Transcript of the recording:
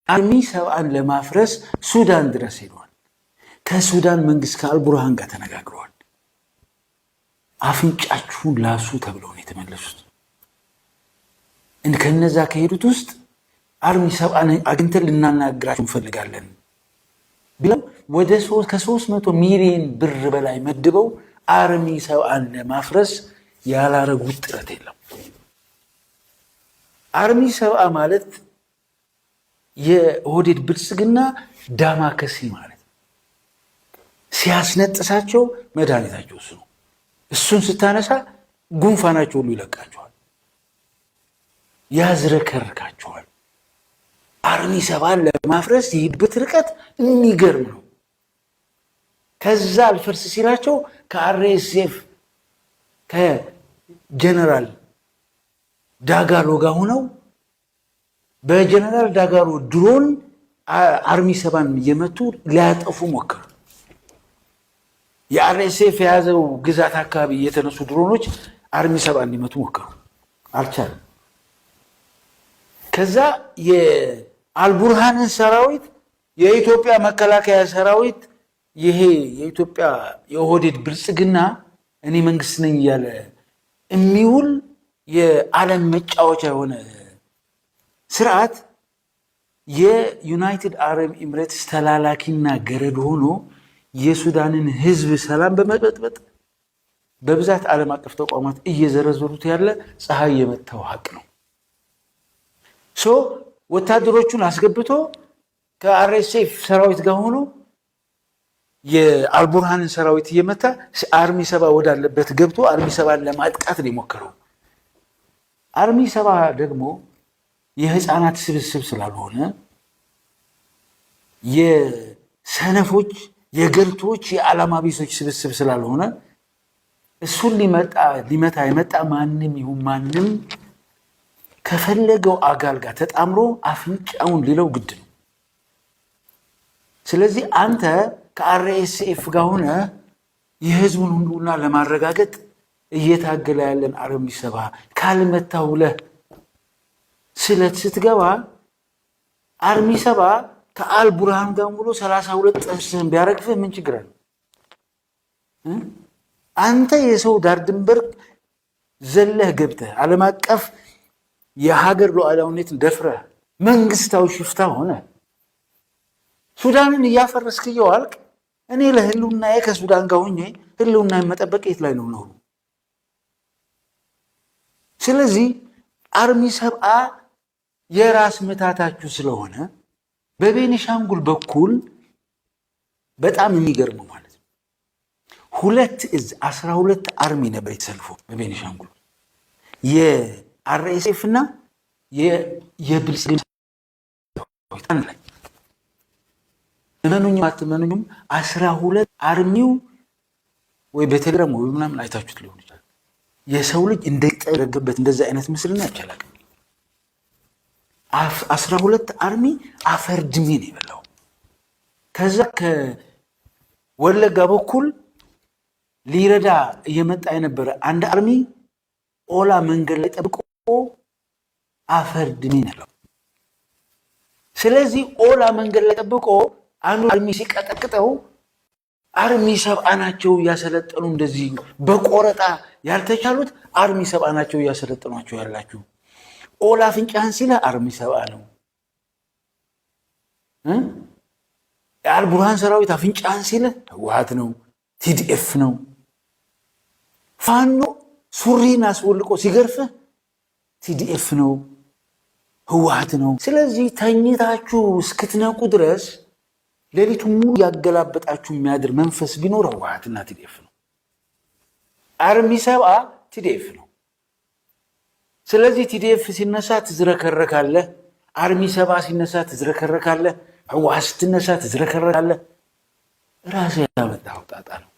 አርሚ ሰብአን ለማፍረስ ሱዳን ድረስ ሄደዋል። ከሱዳን መንግስት ከአልቡርሃን ጋር ተነጋግረዋል። አፍንጫችሁን ላሱ ተብለው ነው የተመለሱት። ከነዛ ከሄዱት ውስጥ አርሚ ሰብአን አግኝተን ልናናግራችሁ እንፈልጋለን ብለው ወደ ከ300 ሚሊዮን ብር በላይ መድበው አርሚ ሰብአን ለማፍረስ ያላረጉት ጥረት የለም። አርሚ ሰብአ ማለት የኦህዴድ ብልጽግና ዳማከሲ ማለት ሲያስነጥሳቸው መድኃኒታቸው እሱ ነው። እሱን ስታነሳ ጉንፋናቸው ሁሉ ይለቃቸዋል፣ ያዝረከርካቸዋል። አርሚ ሰብአን ለማፍረስ የሄዱበት ርቀት የሚገርም ነው። ከዛ አልፈርስ ሲላቸው ከአርኤስኤፍ ከጀነራል ዳጋሎ ጋር ሆነው በጀነራል ዳጋሎ ድሮን አርሚ ሰብአን እየመቱ ሊያጠፉ ሞከሩ። የአርኤስኤፍ የያዘው ግዛት አካባቢ የተነሱ ድሮኖች አርሚ ሰብአን ሊመቱ ሞከሩ፣ አልቻለም። ከዛ የአልቡርሃንን ሰራዊት የኢትዮጵያ መከላከያ ሰራዊት ይሄ የኢትዮጵያ የኦህዴድ ብልጽግና እኔ መንግስት ነኝ እያለ የሚውል የዓለም መጫወቻ የሆነ ስርዓት የዩናይትድ አረብ ኤምሬትስ ተላላኪና ገረድ ሆኖ የሱዳንን ህዝብ ሰላም በመበጥበጥ በብዛት ዓለም አቀፍ ተቋማት እየዘረዘሩት ያለ ፀሐይ የመታው ሀቅ ነው። ወታደሮቹን አስገብቶ ከአርኤስኤፍ ሰራዊት ጋር ሆኖ የአልቡርሃንን ሰራዊት እየመታ አርሚ ሰባ ወዳለበት ገብቶ አርሚ ሰባን ለማጥቃት ነው የሞከረው። አርሚ ሰባ ደግሞ የህፃናት ስብስብ ስላልሆነ የሰነፎች የገርቶች የዓላማ ቢሶች ስብስብ ስላልሆነ እሱን ሊመታ የመጣ ማንም ይሁን ማንም ከፈለገው አጋል ጋር ተጣምሮ አፍንጫውን ሊለው ግድ ነው። ስለዚህ አንተ ከአርኤስኤፍ ጋር ሆነ የህዝቡን ሁሉና ለማረጋገጥ እየታገለ ያለን አርሚ ሰባ ካልመታው ብለህ ስለት ስትገባ አርሚ ሰባ ከአልቡርሃን ጋር ብሎ 32 ጥርስህን ቢያረግፍህ ምን ችግር አለ? አንተ የሰው ዳር ድንበር ዘለህ ገብተህ ዓለም አቀፍ የሀገር ሉዓላዊነትን ደፍረህ መንግስታዊ ሽፍታ ሆነ ሱዳንን እያፈረስክ እየዋልክ እኔ ለህልውናዬ ከሱዳን ጋር ሆኜ ህልውናዬን መጠበቅ የት ላይ ነው? ስለዚህ አርሚ ሰብአ የራስ ምታታችሁ ስለሆነ በቤኒሻንጉል በኩል በጣም የሚገርመው ማለት ነው 12 አርሚ ነበር የተሰልፈው በቤኒሻንጉል የአርኤስኤፍ እና የብልጽግና ላይ እመኑኝም አትመኑኝም 12 አርሚው ወይ በቴሌግራም ወይ ምናምን አይታችሁት ሊሆን ይችላል። የሰው ልጅ እንደተረገበት እንደዛ አይነት ምስልና ይቻላል። 12 አርሚ አፈር ድሜ ነው የበላው። ከዛ ከወለጋ በኩል ሊረዳ እየመጣ የነበረ አንድ አርሚ ኦላ መንገድ ላይ ጠብቆ አፈር ድሜ ነው። ስለዚህ ኦላ መንገድ ላይ ጠብቆ አንዱ አርሚ ሲቀጠቅጠው አርሚ ሰብአ ናቸው እያሰለጠኑ እንደዚህ በቆረጣ ያልተቻሉት አርሚ ሰብአ ናቸው እያሰለጠኗቸው ያላችሁ። ኦላ አፍንጫህን ሲለ አርሚ ሰብአ ነው። የአልቡርሃን ሰራዊት አፍንጫህን ሲለ ህወሓት ነው፣ ቲዲኤፍ ነው። ፋኖ ሱሪን አስወልቆ ሲገርፍህ ቲዲኤፍ ነው፣ ህወሓት ነው። ስለዚህ ተኝታችሁ እስክትነቁ ድረስ ሌሊቱ ሙሉ ያገላበጣችሁ የሚያድር መንፈስ ቢኖር ህወሓትና ቲዲኤፍ ነው። አርሚ ሰብአ ቲዲኤፍ ነው። ስለዚህ ቲዲኤፍ ሲነሳ ትዝረከረካለህ፣ አርሚ ሰብአ ሲነሳ ትዝረከረካለህ፣ ህወሓት ስትነሳ ትዝረከረካለህ። ራስህ ያመጣኸው ጣጣ ነው።